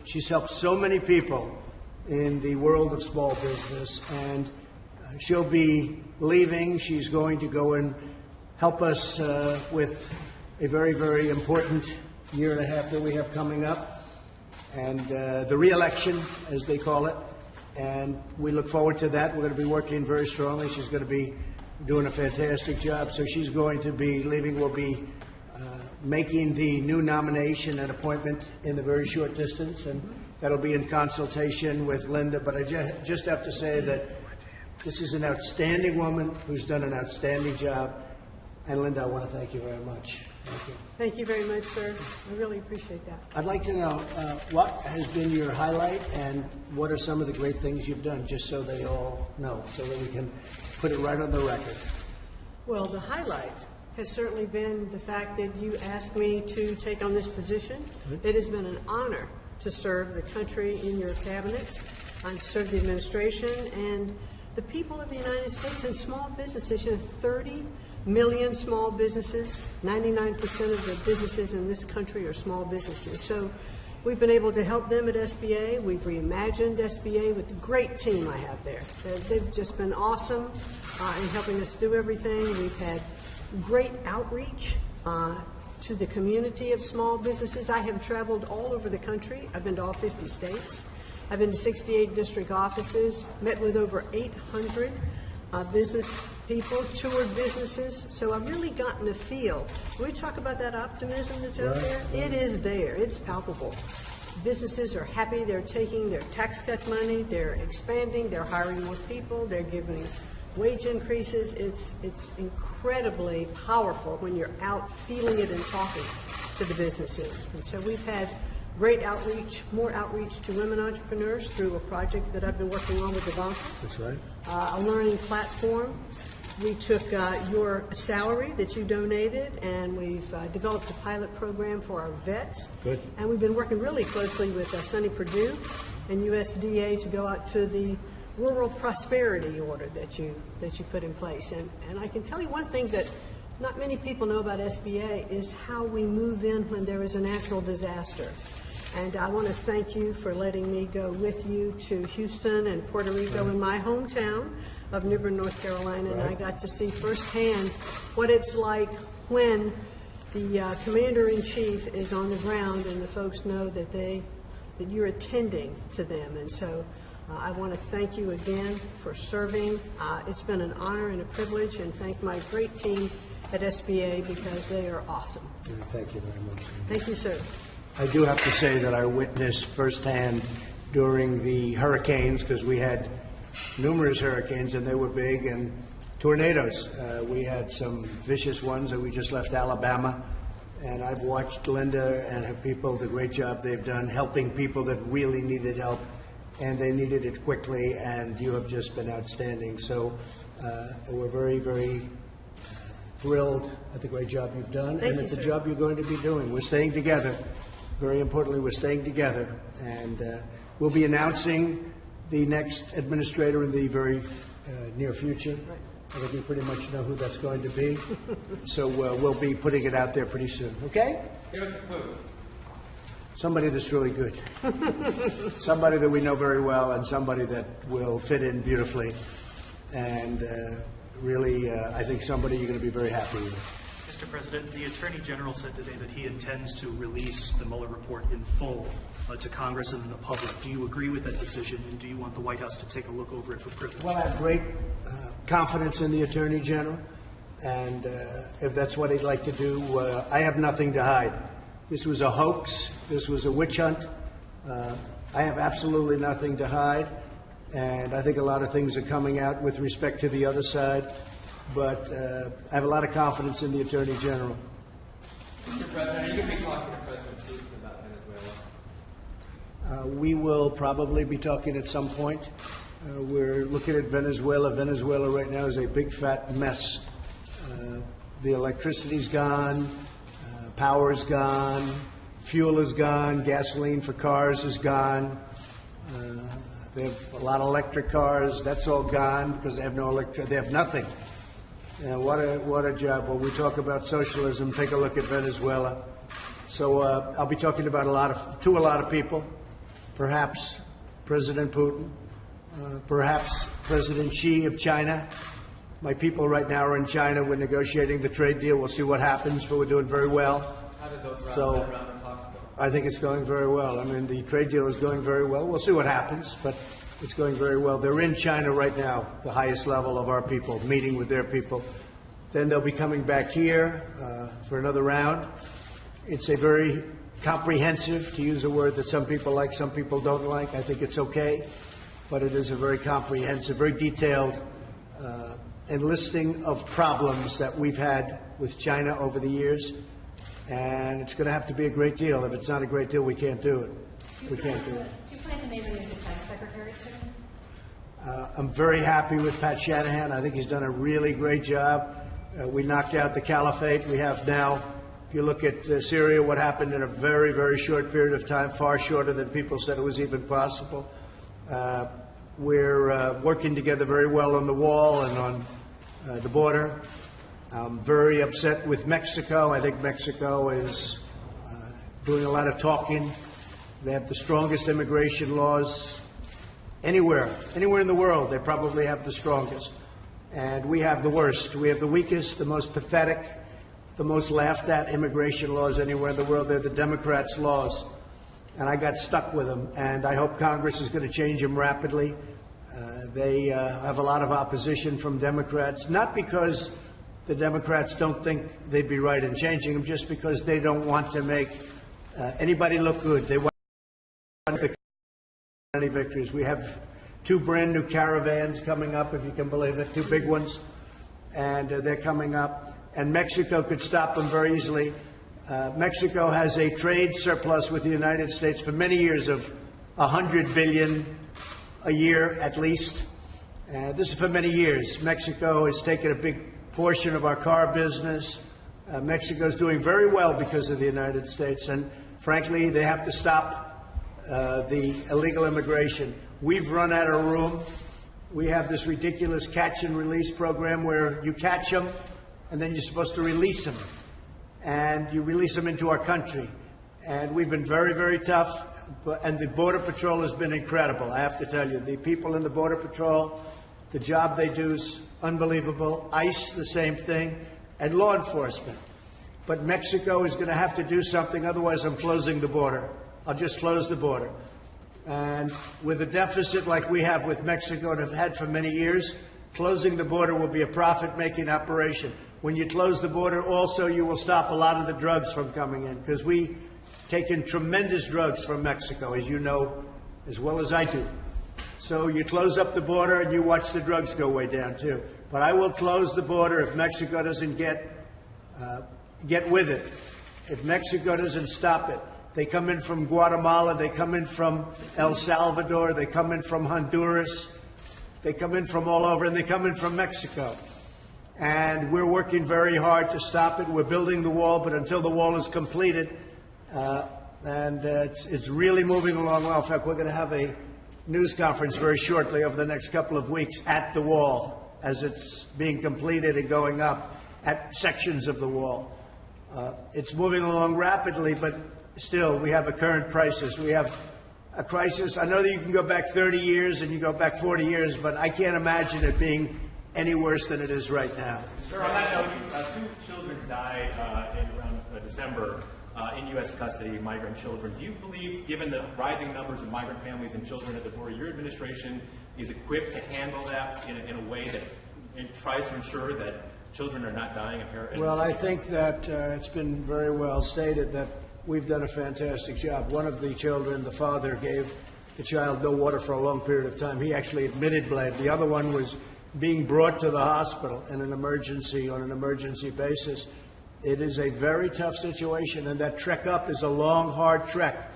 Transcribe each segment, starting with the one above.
she's helped so many people in the world of small business, and she'll be leaving. She's going to go and help us with a very, very important year and a half that we have coming up, and the re-election, as they call it. And we look forward to that. We're going to be working very strongly. She's going to be doing a fantastic job. So she's going to be leaving. We'll be making the new nomination and appointment in the very short distance, and that'll be in consultation with Linda. But I just have to say that this is an outstanding woman who's done an outstanding job. And Linda, I want to thank you very much. Thank you. Thank you very much, sir. I really appreciate that. I'd like to know what has been your highlight and what are some of the great things you've done, just so they all know, so that we can put it right on the record. Well, the highlight has certainly been the fact that you asked me to take on this position. It has been an honor to serve the country in your cabinet, to serve the administration and the people of the United States and small businesses. You have 30 million small businesses. 99% of the businesses in this country are small businesses. So we've been able to help them at SBA. We've reimagined SBA with the great team I have there. They've just been awesome in helping us do everything. We've had great outreach to the community of small businesses. I have traveled all over the country. I've been to all 50 states. I've been to 68 district offices, met with over 800 business people, toured businesses. So I've really gotten a feel. When we talk about that optimism that's out there, it is there. It's palpable. Businesses are happy. They're taking their tax cut money. They're expanding. They're hiring more people. They're giving wage increases. It's incredibly powerful when you're out feeling it and talking to the businesses. And so we've had great outreach, more outreach to women entrepreneurs through a project that I've been working on with Ivanka. That's right. A learning platform. We took your salary that you donated, and we've developed a pilot program for our vets. Good. And we've been working really closely with Sonny Perdue and USDA to go out to the rural prosperity order that you put in place. And I can tell you one thing that not many people know about SBA is how we move in when there is a natural disaster. And I want to thank you for letting me go with you to Houston and Puerto Rico in my hometown of New Bern, North Carolina, and I got to see firsthand what it's like when the commander-in-chief is on the ground and the folks know that that you're attending to them. And so I want to thank you again for serving. It's been an honor and a privilege, and thank my great team at SBA because they are awesome. Thank you very much. Thank you, sir. I do have to say that I witnessed firsthand during the hurricanes, because we had numerous hurricanes and they were big, and tornadoes. We had some vicious ones that we just left Alabama, and I've watched Linda and her people, the great job they've done helping people that really needed help, and they needed it quickly, and you have just been outstanding. So we're very, very thrilled at the great job you've done and at the job you're going to be doing. We're staying together. Very importantly, we're staying together, and we'll be announcing the next administrator in the very near future. Right. I think we pretty much know who that's going to be. So we'll be putting it out there pretty soon. Okay? Give us a clue. Somebody that's really good. Somebody that we know very well, and somebody that will fit in beautifully. And really, I think somebody you're going to be very happy with. Mr. President, the Attorney General said today that he intends to release the Mueller report in full to Congress and the public. Do you agree with that decision, and do you want the White House to take a look over it for privilege? Well, I have great confidence in the Attorney General, and if that's what he'd like to do, I have nothing to hide. This was a hoax. This was a witch hunt. I have absolutely nothing to hide, and I think a lot of things are coming out with respect to the other side. But I have a lot of confidence in the Attorney General. Mr. President, are you going to be talking to President Putin about Venezuela? We will probably be talking at some point. We're looking at Venezuela. Venezuela right now is a big fat mess. The electricity's gone, power's gone, fuel is gone, gasoline for cars is gone. They have a lot of electric cars. That's all gone because they have no electric. They have nothing. What a job. When we talk about socialism, take a look at Venezuela. So I'll be talking about to a lot of people, perhaps President Putin, perhaps President Xi of China. My people right now are in China. We're negotiating the trade deal. We'll see what happens, but we're doing very well. How did those So, round of talks go? I think it's going very well. I mean, the trade deal is going very well. We'll see what happens, but it's going very well. They're in China right now, the highest level of our people, meeting with their people. Then they'll be coming back here for another round. It's a very comprehensive, to use a word that some people like, some people don't like. I think it's okay, but it is a very comprehensive, very detailed enlisting of problems that we've had with China over the years, and it's going to have to be a great deal. If it's not a great deal, we can't do it. We can't do it. Do you plan to name a new defense secretary soon? I'm very happy with Pat Shanahan. I think he's done a really great job. We knocked out the caliphate. We have now, if you look at Syria, what happened in a very, very short period of time, far shorter than people said it was even possible. We're working together very well on the wall and on the border. I'm very upset with Mexico. I think Mexico is doing a lot of talking. They have the strongest immigration laws anywhere in the world. They probably have the strongest. And we have the worst. We have the weakest, the most pathetic, the most laughed at immigration laws anywhere in the world. They're the Democrats' laws. And I got stuck with them. And I hope Congress is going to change them rapidly. They have a lot of opposition from Democrats, not because the Democrats don't think they'd be right in changing them, just because they don't want to make anybody look good. They want any victories. We have 2 brand new caravans coming up, if you can believe it, 2 big ones, and they're coming up. And Mexico could stop them very easily. Mexico has a trade surplus with the United States for many years of $100 billion a year at least. This is for many years. Mexico has taken a big portion of our car business. Mexico is doing very well because of the United States, and frankly, they have to stop the illegal immigration. We've run out of room. We have this ridiculous catch and release program where you catch them and then you're supposed to release them, and you release them into our country. And we've been very, very tough, and the Border Patrol has been incredible. I have to tell you, the people in the Border Patrol, the job they do is unbelievable. ICE, the same thing, and law enforcement. But Mexico is going to have to do something, otherwise I'm closing the border. I'll just close the border. And with a deficit like we have with Mexico and have had for many years, closing the border will be a profit-making operation. When you close the border, also, you will stop a lot of the drugs from coming in, because we take in tremendous drugs from Mexico, as you know as well as I do. So you close up the border and you watch the drugs go way down, too. But I will close the border if Mexico doesn't get with it. If Mexico doesn't stop it. They come in from Guatemala, they come in from El Salvador, they come in from Honduras, they come in from all over, and they come in from Mexico. And we're working very hard to stop it. We're building the wall, but until the wall is completed, it's really moving along well. In fact, we're going to have a news conference very shortly over the next couple of weeks at the wall as it's being completed and going up at sections of the wall. It's moving along rapidly, but still, we have a current crisis. We have a crisis. I know that you can go back 30 years and you go back 40 years, but I can't imagine it being any worse than it is right now. Sir, on that note, 2 children died in around December in U.S. custody, migrant children. Do you believe, given the rising numbers of migrant families and children at the border, your administration is equipped to handle that in a way that it tries to ensure that children are not dying of Well, I think that it's been very well stated that we've done a fantastic job. One of the children, the father, gave the child no water for a long period of time. He actually admitted blame. The other one was being brought to the hospital in an emergency, on an emergency basis. It is a very tough situation, and that trek up is a long, hard trek.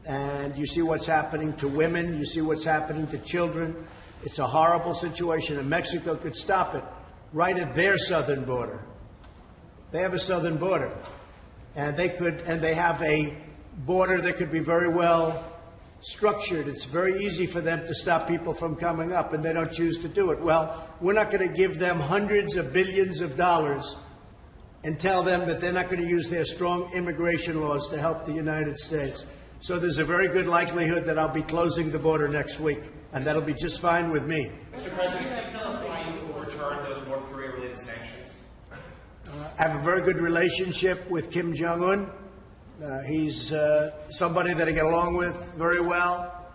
And you see what's happening to women. You see what's happening to children. It's a horrible situation, and Mexico could stop it right at their southern border. They have a southern border, and they have a border that could be very well structured. It's very easy for them to stop people from coming up, and they don't choose to do it. Well, we're not going to give them hundreds of billions of dollars and tell them that they're not going to use their strong immigration laws to help the United States. So there's a very good likelihood that I'll be closing the border next week, and that'll be just fine with me. Mr. President, can you tell us why you overturned those North Korea-related sanctions? I have a very good relationship with Kim Jong-un. He's somebody that I get along with very well.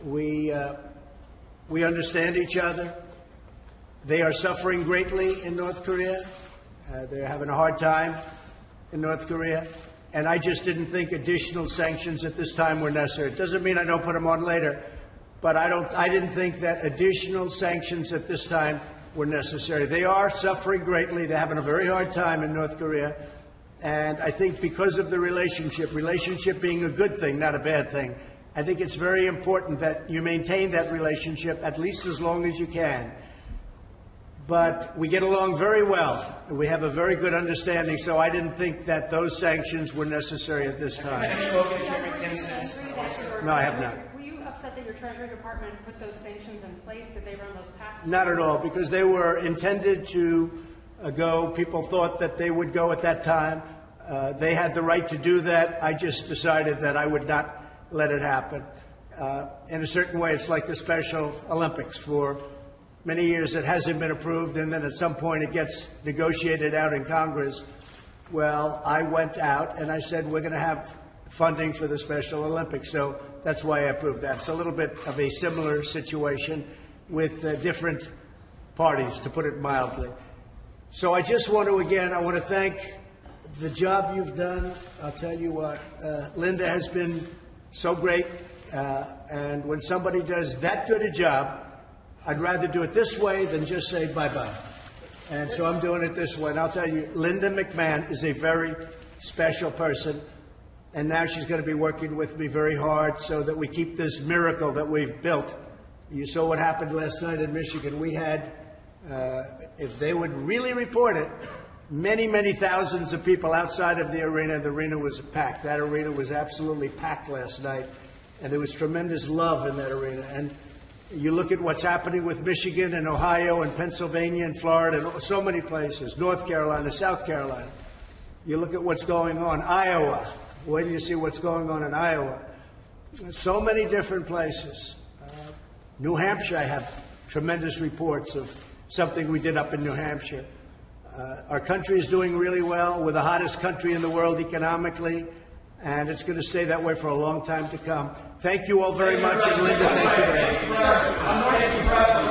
We understand each other. They are suffering greatly in North Korea. They're having a hard time in North Korea. And I just didn't think additional sanctions at this time were necessary. It doesn't mean I don't put them on later, but I didn't think that additional sanctions at this time were necessary. They are suffering greatly. They're having a very hard time in North Korea. And I think because of the relationship being a good thing, not a bad thing, I think it's very important that you maintain that relationship at least as long as you can. But we get along very well. We have a very good understanding, so I didn't think that those sanctions were necessary at this time. Have you spoken to Chairman Kim since? No, I have not. Were you upset that your Treasury Department put those sanctions in place? Did they run those past? Not at all, because they were intended to go. People thought that they would go at that time. They had the right to do that. I just decided that I would not let it happen. In a certain way, it's like the Special Olympics. For many years it hasn't been approved, and then at some point it gets negotiated out in Congress. Well, I went out and I said, we're going to have funding for the Special Olympics. So that's why I approved that. It's a little bit of a similar situation with different parties, to put it mildly. So I just want to, again, I want to thank the job you've done. I'll tell you what, Linda has been so great. And when somebody does that good a job, I'd rather do it this way than just say bye-bye. And so I'm doing it this way. And I'll tell you, Linda McMahon is a very special person. And now she's going to be working with me very hard so that we keep this miracle that we've built. You saw what happened last night in Michigan. We had, if they would really report it, many, many thousands of people outside of the arena. The arena was packed. That arena was absolutely packed last night. And there was tremendous love in that arena. And you look at what's happening with Michigan and Ohio and Pennsylvania and Florida and so many places, North Carolina, South Carolina. You look at what's going on, Iowa. When you see what's going on in Iowa, so many different places. New Hampshire, I have tremendous reports of something we did up in New Hampshire. Our country is doing really well. We're the hottest country in the world economically, and it's going to stay that way for a long time to come. Thank you all very much, and Linda, thank you.